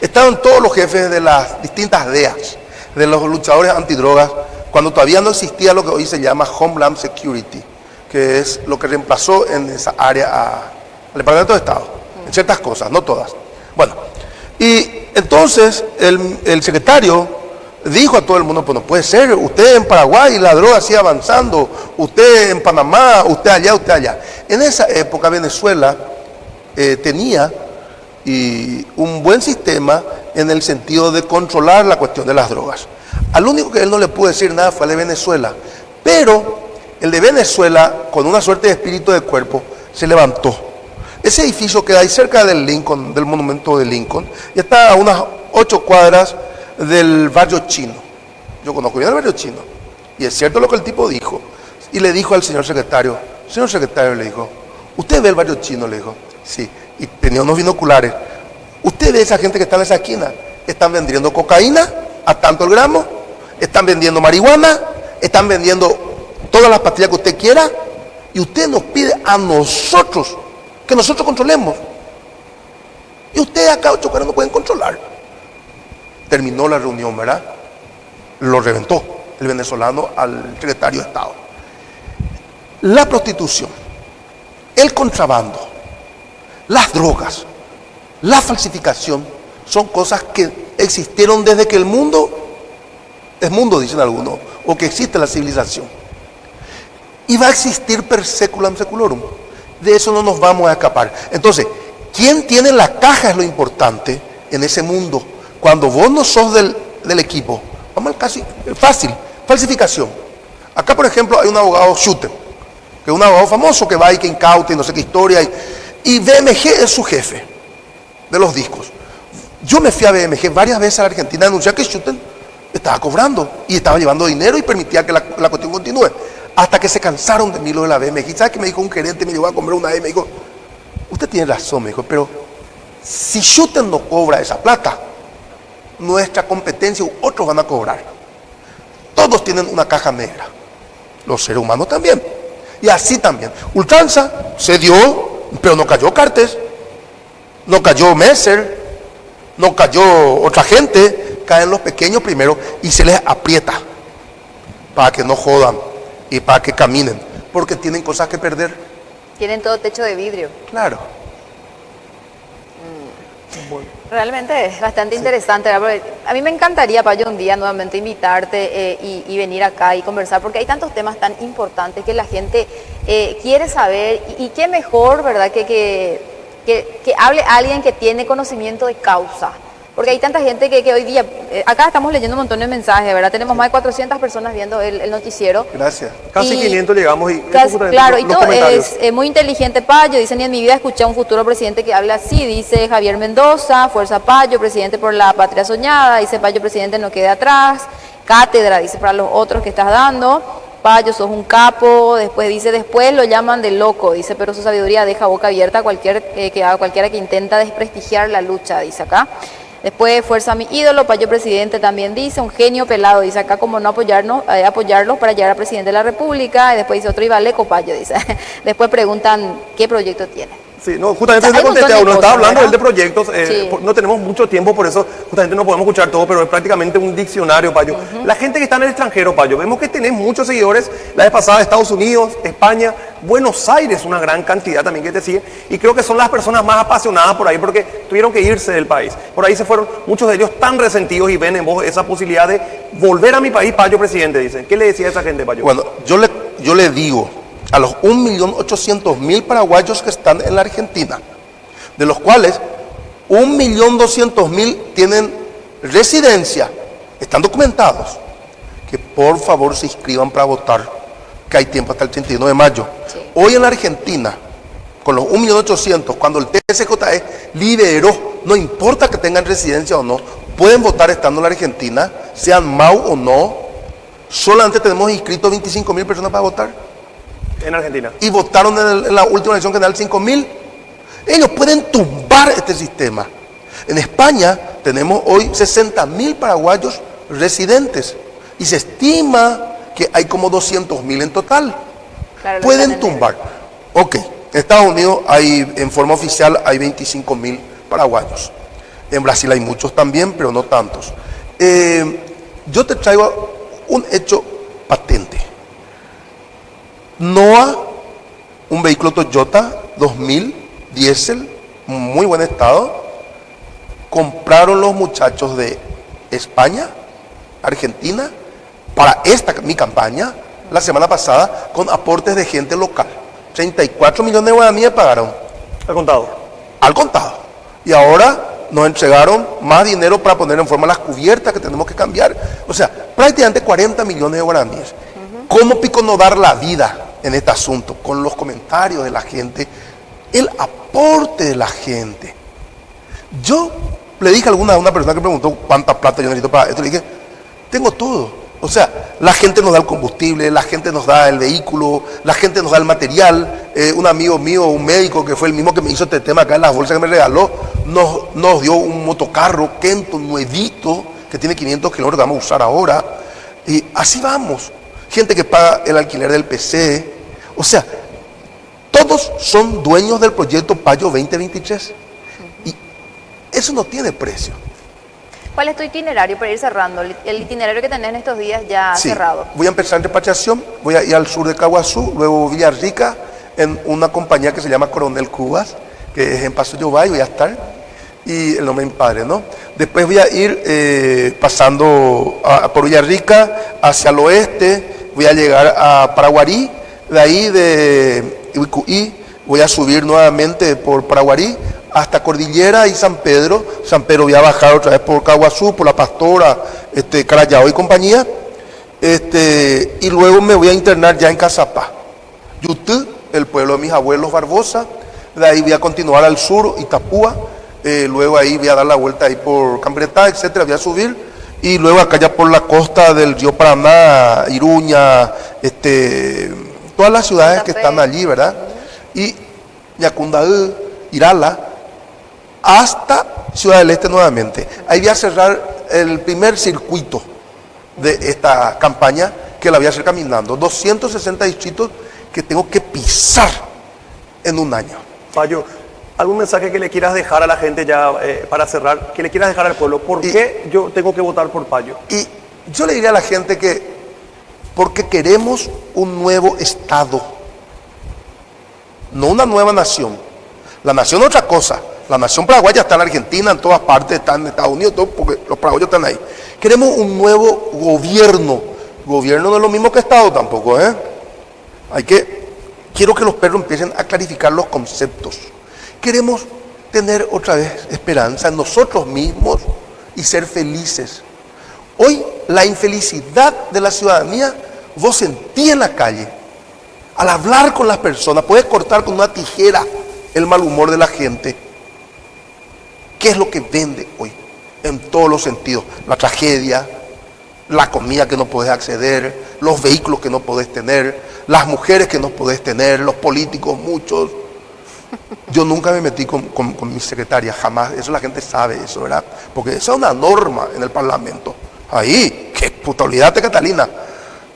Estaban todos los jefes de las distintas DEAs, de los luchadores antidrogas, cuando todavía no existía lo que hoy se llama Homeland Security, que es lo que reemplazó en esa área al Departamento de Estado, en ciertas cosas, no todas. Bueno, y entonces el secretario dijo a todo el mundo, pues no puede ser, usted en Paraguay la droga sigue avanzando, usted en Panamá, usted allá, usted allá. En esa época Venezuela tenía un buen sistema en el sentido de controlar la cuestión de las drogas. Al único que él no le pudo decir nada fue al de Venezuela, pero el de Venezuela, con una suerte de espíritu de cuerpo, se levantó. Ese edificio queda ahí cerca del Lincoln, del monumento de Lincoln, y está a unas 8 cuadras del barrio chino. Yo conozco bien el barrio chino, y es cierto lo que el tipo dijo. Y le dijo al señor secretario, le dijo, ¿usted ve el barrio chino? Le dijo, sí, y tenía unos binoculares. ¿Usted ve esa gente que está en esa esquina? Están vendiendo cocaína a tanto el gramo, están vendiendo marihuana, están vendiendo todas las pastillas que usted quiera, y usted nos pide a nosotros que nosotros controlemos. Y ustedes acá 8 cuadras no pueden controlar. Terminó la reunión, ¿verdad? Lo reventó el venezolano al secretario de Estado. La prostitución, el contrabando, las drogas, la falsificación, son cosas que existieron desde que el mundo es mundo, dicen algunos, o que existe la civilización. Y va a existir per seculam seculorum. De eso no nos vamos a escapar. Entonces, ¿quién tiene la caja es lo importante en ese mundo? Cuando vos no sos del equipo, vamos al caso fácil, falsificación. Acá, por ejemplo, hay un abogado Shooter, que es un abogado famoso que va y que incauta y no sé qué historia. Y BMG es su jefe de los discos. Yo me fui a BMG varias veces a la Argentina a anunciar que Shooter estaba cobrando y estaba llevando dinero y permitía que la cuestión continúe. Hasta que se cansaron de mí lo de la BMG. ¿Sabes qué me dijo un gerente? Me llevó a comprar una M. Me dijo, usted tiene razón, me dijo, pero si Shooter no cobra esa plata, nuestra competencia u otros van a cobrar. Todos tienen una caja negra. Los seres humanos también. Y así también. Ultranza se dio, pero no cayó Cartes, no cayó Messer, no cayó otra gente. Caen los pequeños primero y se les aprieta para que no jodan y para que caminen, porque tienen cosas que perder. Tienen todo techo de vidrio. Claro. Realmente es bastante interesante, ¿verdad? Porque a mí me encantaría, Payo, un día nuevamente invitarte y venir acá y conversar, porque hay tantos temas tan importantes que la gente quiere saber, y qué mejor, ¿verdad? Que hable alguien que tiene conocimiento de causa. Porque hay tanta gente que hoy día, acá estamos leyendo un montón de mensajes, ¿verdad? Tenemos más de 400 personas viendo el noticiero. Gracias. Casi Y 500 llegamos y claro, y los todo comentarios. es muy inteligente Payo, dice, ni en mi vida escuché a un futuro presidente que habla así, dice Javier Mendoza, Fuerza Payo, presidente por la patria soñada, dice Payo, presidente no quede atrás, cátedra, dice, para los otros que estás dando, Payo, sos un capo, después dice, después lo llaman de loco, dice, pero su sabiduría deja boca abierta a cualquiera que intenta desprestigiar la lucha, dice acá. Después, fuerza a mi ídolo, Payo presidente también dice, un genio pelado, dice acá, como no apoyarlos para llegar a presidente de la República. Y después dice otro Ibaleco, Payo, dice. Después preguntan qué proyecto tiene. Sí, no, justamente O sea, te hay un contesté montón a de uno, estaba cosas, hablando él de ¿verdad? proyectos, Sí. no tenemos mucho tiempo, por eso justamente no podemos escuchar todo, pero es prácticamente un diccionario, Payo. La gente que está en el extranjero, Payo, vemos que tenés muchos seguidores, la vez pasada Estados Unidos, España, Buenos Aires, una gran cantidad también que te sigue, y creo que son las personas más apasionadas por ahí porque tuvieron que irse del país. Por ahí se fueron muchos de ellos tan resentidos y ven en vos esa posibilidad de volver a mi país, Payo presidente, dicen. ¿Qué le decía a esa gente, Payo? Bueno, yo le digo a los 1.800.000 paraguayos que están en la Argentina, de los cuales 1.200.000 tienen residencia, están documentados, que por favor se inscriban para votar, que hay tiempo hasta el 31 de mayo. Sí. Hoy en la Argentina, con los 1.800.000, cuando el TSJE liberó, no importa que tengan residencia o no, pueden votar estando en la Argentina, sean MAU o no, solamente tenemos inscritos 25.000 personas para votar. En Argentina. Y votaron en la última elección general 5.000. Ellos pueden tumbar este sistema. En España tenemos hoy 60.000 paraguayos residentes y se estima que hay como 200.000 en total. Claro, Pueden tumbar. Ok, en Estados Unidos hay, en forma oficial hay 25.000 paraguayos. En Brasil hay muchos también, pero no tantos. Yo te traigo un hecho patente. NOA, un vehículo Toyota 2000, diésel, muy buen estado, compraron los muchachos de España, Argentina, para mi campaña, la semana pasada, con aportes de gente local. 34 millones de guaraníes pagaron. Al contado. Al contado. Y ahora nos entregaron más dinero para poner en forma las cubiertas que tenemos que cambiar. O sea, prácticamente 40 millones de guaraníes. ¿Cómo pico no dar la vida en este asunto? Con los comentarios de la gente, el aporte de la gente. Yo le dije a una persona que preguntó cuánta plata yo necesito para esto, le dije, tengo todo. O sea, la gente nos da el combustible, la gente nos da el vehículo, la gente nos da el material. Un amigo mío, un médico que fue el mismo que me hizo este tema acá en las bolsas que me regaló, nos dio un motocarro Kenton nuevito que tiene 500 kilómetros que vamos a usar ahora. Y así vamos. Gente que paga el alquiler del PC. O sea, todos son dueños del proyecto Payo 2023. Y eso no tiene precio. ¿Cuál es tu itinerario para ir cerrando? El itinerario que tenés en estos días ya Sí, cerrado. voy a empezar en repatriación, voy a ir al sur de Caguazú, luego Villarrica, en una compañía que se llama Coronel Cubas, que es en Paso Yobay, voy a estar, y el nombre de mi padre, ¿no? Después voy a ir pasando por Villarrica hacia el oeste, voy a llegar a Paraguarí, de ahí de Uicuí, voy a subir nuevamente por Paraguarí, hasta Cordillera y San Pedro. San Pedro voy a bajar otra vez por Caguazú, por La Pastora, Carayao y compañía. Y luego me voy a internar ya en Cazapá. Yutú, el pueblo de mis abuelos Barbosa. De ahí voy a continuar al sur, Itapúa. Luego ahí voy a dar la vuelta ahí por Cambretá, etcétera. Voy a subir. Y luego acá ya por la costa del río Paraná, Iruña, todas las ciudades que están allí, ¿verdad? Y Yacundahú, Irala, hasta Ciudad del Este nuevamente. Ahí voy a cerrar el primer circuito de esta campaña, que la voy a hacer caminando. 260 distritos que tengo que pisar en un año. Payo, ¿algún mensaje que le quieras dejar a la gente ya para cerrar? Que le quieras dejar al pueblo. ¿Por qué yo tengo que votar por Payo? Y yo le diría a la gente que porque queremos un nuevo Estado, no una nueva nación. La nación es otra cosa. La nación paraguaya está en Argentina, en todas partes, está en Estados Unidos, todo, porque los paraguayos están ahí. Queremos un nuevo gobierno. Gobierno no es lo mismo que Estado tampoco, ¿eh? Quiero que los perros empiecen a clarificar los conceptos. Queremos tener otra vez esperanza en nosotros mismos y ser felices. Hoy la infelicidad de la ciudadanía, vos sentís en la calle. Al hablar con las personas, puedes cortar con una tijera el mal humor de la gente. ¿Qué es lo que vende hoy? En todos los sentidos. La tragedia, la comida que no podés acceder, los vehículos que no podés tener, las mujeres que no podés tener, los políticos, muchos. Yo nunca me metí con mi secretaria, jamás. Eso la gente sabe, eso, ¿verdad? Porque esa es una norma en el Parlamento. Ahí, qué puta, olvídate, Catalina.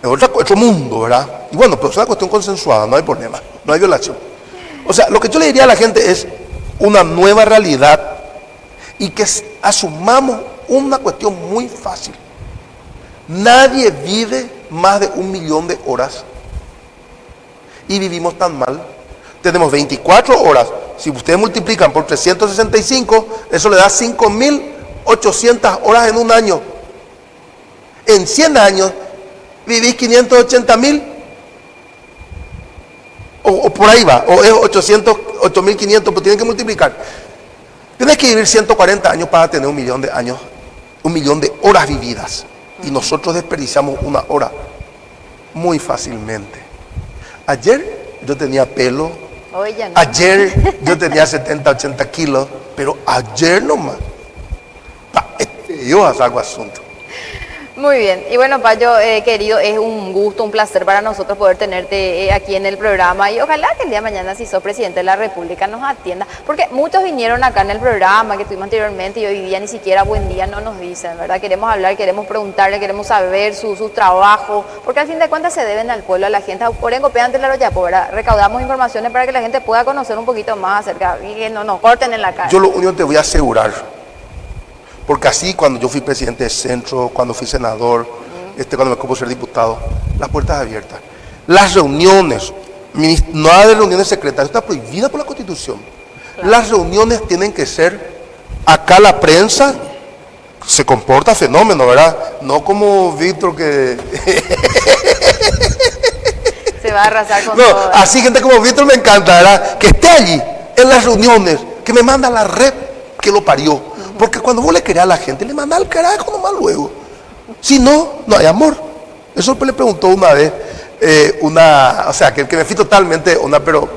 Es otro mundo, ¿verdad? Y bueno, pero es una cuestión consensuada, no hay problema, no hay violación. O sea, lo que yo le diría a la gente es una nueva realidad y que asumamos una cuestión muy fácil. Nadie vive más de 1 millón de horas y vivimos tan mal. Tenemos 24 horas. Si ustedes multiplican por 365, eso le da 5.800 horas en un año. En 100 años vivís 580.000. O por ahí va, o es 8.500, pues tienen que multiplicar. Tienes que vivir 140 años para tener 1 millón de años, 1 millón de horas vividas. Y nosotros desperdiciamos 1 hora muy fácilmente. Ayer yo tenía pelo, Oye, no. Ayer yo tenía 70, 80 kilos, pero ayer nomás. Yo saco asunto. Muy bien. Y bueno, Payo, querido, es un gusto, un placer para nosotros poder tenerte aquí en el programa y ojalá que el día de mañana, si sos presidente de la República, nos atienda. Porque muchos vinieron acá en el programa que tuvimos anteriormente y hoy día ni siquiera buen día no nos dicen, ¿verdad? Queremos hablar, queremos preguntarle, queremos saber su trabajo, porque al fin de cuentas se deben al pueblo, a la gente. Por en Copia antes la Royapo, ¿verdad? Recaudamos informaciones para que la gente pueda conocer un poquito más acerca y que no nos corten en la cara. Yo lo único que te voy a asegurar, porque así cuando yo fui presidente de centro, cuando fui senador, cuando me ocupo ser diputado, las puertas abiertas. Las reuniones, no hay reuniones secretas, está prohibida por la Constitución. Claro. Las reuniones tienen que ser, acá la prensa se comporta fenómeno, ¿verdad? No como Víctor que... Se va a arrasar con no, todo. Así gente como Víctor me encanta, ¿verdad? Que esté allí, en las reuniones, que me manda la red que lo parió. Porque cuando vos le querés a la gente, le mandás al carajo nomás luego. Si no, no hay amor. Eso le preguntó una vez, o sea, que me fui totalmente, pero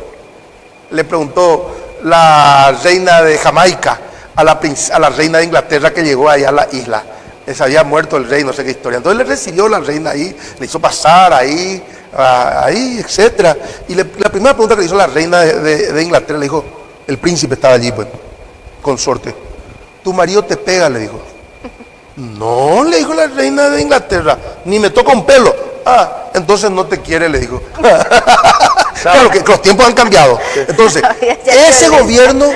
le preguntó la reina de Jamaica a la reina de Inglaterra que llegó allá a la isla. Se había muerto el rey, no sé qué historia. Entonces le recibió la reina ahí, le hizo pasar ahí, etcétera. Y la primera pregunta que le hizo la reina de Inglaterra, le dijo, el príncipe estaba allí, pues, consorte. Tu marido te pega, le dijo. No, le dijo la reina de Inglaterra, ni me toca un pelo. Entonces no te quiere, le dijo. Claro que los tiempos han cambiado. Entonces, ese gobierno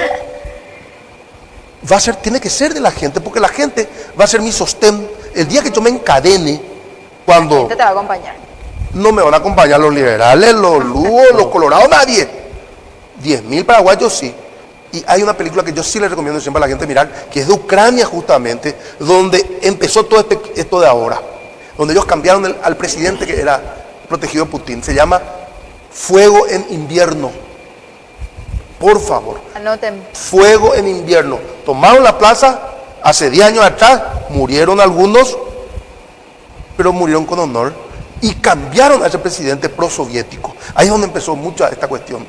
tiene que ser de la gente, porque la gente va a ser mi sostén. El día que yo me encadene, cuando... La gente te va a acompañar. No me van a acompañar los liberales, los lugos, los colorados, nadie. 10.000 paraguayos sí. Y hay una película que yo sí le recomiendo siempre a la gente mirar, que es de Ucrania justamente, donde empezó todo esto de ahora, donde ellos cambiaron al presidente que era protegido de Putin. Se llama Fuego en Invierno. Por favor. Anoten. Fuego en Invierno. Tomaron la plaza hace 10 años atrás, murieron algunos, pero murieron con honor, y cambiaron a ese presidente prosoviético. Ahí es donde empezó mucha esta cuestión.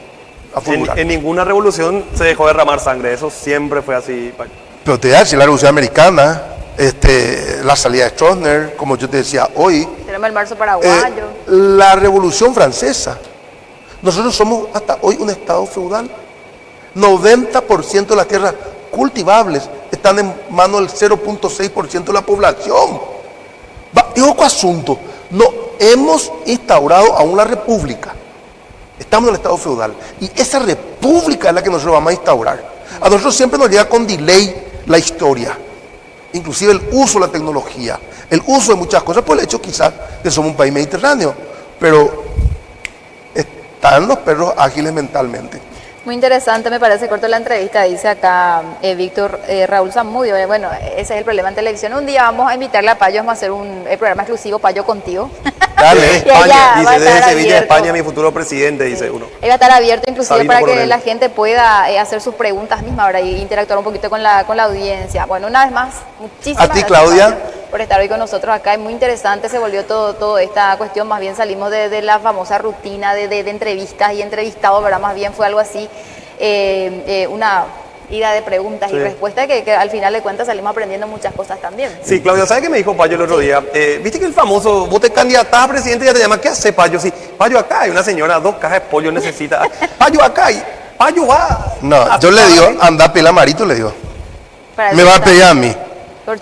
En ninguna revolución se dejó derramar sangre, eso siempre fue así. Pero te voy a decir, la Revolución Americana, la salida de Stroessner, como yo te decía hoy. Tenemos el marzo paraguayo. La Revolución Francesa. Nosotros somos hasta hoy un estado feudal. 90% de las tierras cultivables están en manos del 0.6% de la población. Es otro asunto. No hemos instaurado aún la república. Estamos en el estado feudal y esa república es la que nosotros vamos a instaurar. A nosotros siempre nos llega con delay la historia, inclusive el uso de la tecnología, el uso de muchas cosas, por el hecho quizás que somos un país mediterráneo, pero están los perros ágiles mentalmente. Muy interesante, me parece corto la entrevista, dice acá Víctor Raúl Zamudio. Bueno, ese es el problema en televisión. Un día vamos a invitarle a Payo, vamos a hacer un programa exclusivo, Payo contigo. Dale, España, dice, desde Sevilla, España, mi futuro presidente, sí. Dice uno. Él va a estar abierto inclusive Sabino para Coronel. que la gente pueda hacer sus preguntas mismas ahora y interactuar un poquito con la audiencia. Bueno, una vez más, muchísimas A ti, gracias, Claudia, Payo, por estar hoy con nosotros acá. Es muy interesante, se volvió todo esta cuestión, más bien salimos de la famosa rutina de entrevistas y entrevistados, ¿verdad? Más bien fue algo así. Una ida de preguntas y respuestas que al final de cuentas salimos aprendiendo muchas cosas también. Sí, Claudia, ¿sabes qué me dijo Payo el otro día? Viste que el famoso, vos te candidatás a presidente y ya te llama, ¿qué hace Payo? Sí, Payo acá, hay una señora, 2 cajas de pollo necesita. Payo acá, y Payo va. No, yo le digo, anda a pelar marito, le digo. Me va a pedir a mí.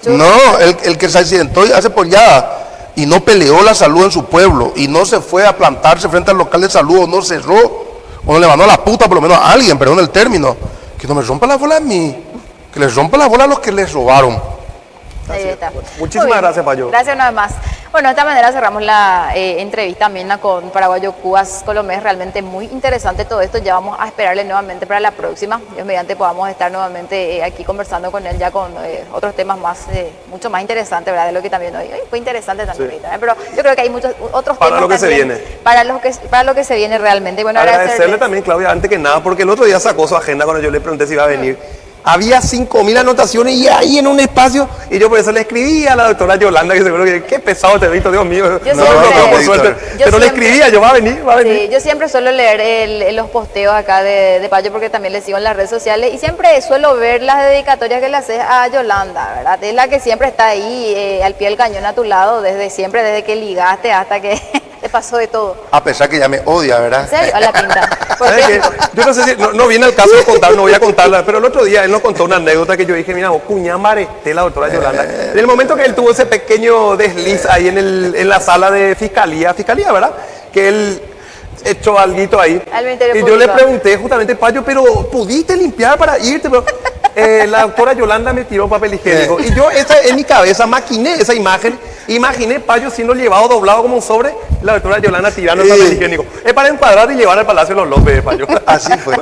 No, el que se accidentó y hace pollada y no peleó la salud en su pueblo y no se fue a plantarse frente al local de salud o no cerró. O no le mandó la puta por lo menos a alguien, perdón el término. Que no me rompa la bola a mí. Que les rompa la bola a los que les robaron. Ahí está. Muchísimas gracias, Payo. Gracias una vez más. Bueno, de esta manera cerramos la entrevista también con Paraguayo Cubas Colomés. Realmente muy interesante todo esto. Ya vamos a esperarle nuevamente para la próxima. Dios mediante podamos estar nuevamente aquí conversando con él ya con otros temas más, mucho más interesantes, ¿verdad? De lo que también hoy fue interesante también. Sí. Pero yo creo que hay muchos otros para temas lo que también, se viene. Para lo que se viene realmente. Bueno, agradecerle también, Claudia, antes que nada, porque el otro día sacó su agenda cuando yo le pregunté si iba a venir. había 5.000 anotaciones y ahí en un espacio, y yo por eso le escribí a la doctora Yolanda, que seguro que qué pesado te he visto, Dios mío. Yo No, siempre- por suerte. yo Pero le siempre- escribía, yo va a venir, va a venir. Sí, yo siempre suelo leer los posteos acá de Payo porque también le sigo en las redes sociales y siempre suelo ver las dedicatorias que le haces a Yolanda, ¿verdad? Es la que siempre está ahí al pie del cañón a tu lado, desde siempre, desde que ligaste hasta que te pasó de todo. A pesar que ya me odia, ¿verdad? ¿En serio? A la pinta. ¿Por ¿Sabes qué? qué? Yo no sé si, no viene al caso de contar, no voy a contarla, pero el otro día él nos contó una anécdota que yo dije, mira, vos, cuñá Marete, la doctora Yolanda. En el momento que él tuvo ese pequeño desliz ahí en la sala de fiscalía, ¿verdad? Que él echó alguito ahí. Al Ministerio Y yo le Público. pregunté justamente, Payo, pero ¿pudiste limpiar para irte? Pero, la doctora Yolanda me tiró papel higiénico. Y yo en mi cabeza maquiné esa imagen, imaginé Payo siendo llevado doblado como un sobre, la doctora Yolanda tirando el papel higiénico. Es para encuadrar y llevar al Palacio de los López, Payo. Así fue.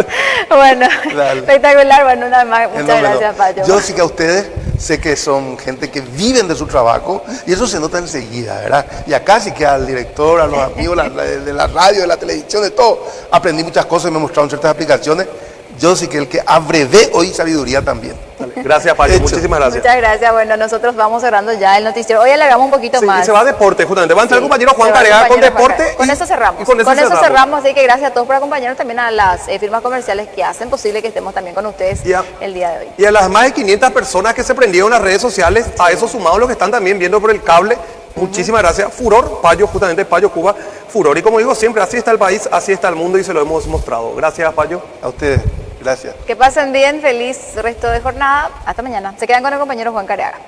Bueno, Dale. espectacular. Bueno, nada más. Es Muchas lo menor. gracias, Payo. Yo sí que a ustedes sé que son gente que viven de su trabajo y eso se nota enseguida, ¿verdad? Y acá sí que al director, a los amigos de la radio, de la televisión, de todo, aprendí muchas cosas y me mostraron ciertas aplicaciones. Yo sí que el que abrevé hoy sabiduría también. Gracias, Payo. Hecho. Muchísimas gracias. Muchas graces. Bueno, nosotros vamos cerrando ya el noticiero. Hoy alargamos un poquito Sí, y más. se va a deporte, justamente. Va a entrar el compañero Juan Se va el Careaga con compañero Juan deporte. Careaga. Con eso cerramos. y con eso cerramos. Así que gracias a todos por acompañarnos, también a las firmas comerciales que hacen posible que estemos también con ustedes Ya. el día de hoy. Y a las más de 500 personas que se prendieron en las redes sociales, a eso sumados los que están también viendo por el cable, muchísimas gracias. Furor, Payo, justamente Payo Cuba, furor. Y como digo siempre, así está el país, así está el mundo y se lo hemos mostrado. Gracias, Payo. A ustedes, gracias. Que pasen bien, feliz resto de jornada. Hasta mañana. Se quedan con el compañero Juan Careaga.